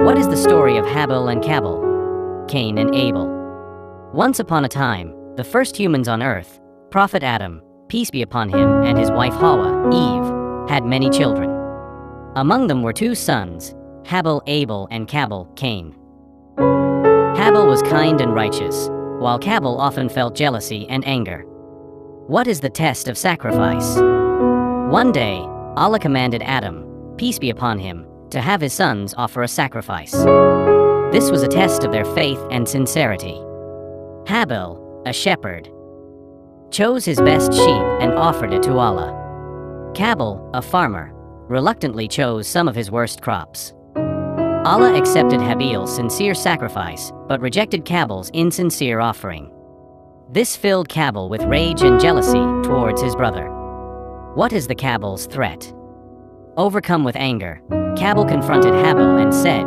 What is the story of Habil and Kabil, Cain and Abel? Once upon a time, the first humans on earth, Prophet Adam, peace be upon him, and his wife Hawa, Eve, had many children. Among them were two sons, Habil, Abel, and Kabil, Cain. Habil was kind and righteous, while Kabil often felt jealousy and anger. What is the test of sacrifice? One day, Allah commanded Adam, peace be upon him, to have his sons offer a sacrifice. This was a test of their faith and sincerity. Habil, a shepherd, chose his best sheep and offered it to Allah. Kabil, a farmer, reluctantly chose some of his worst crops. Allah accepted Habil's sincere sacrifice, but rejected Kabil's insincere offering. This filled Kabil with rage and jealousy towards his brother. What is the Kabil's threat? Overcome with anger, Kabil confronted Habil and said,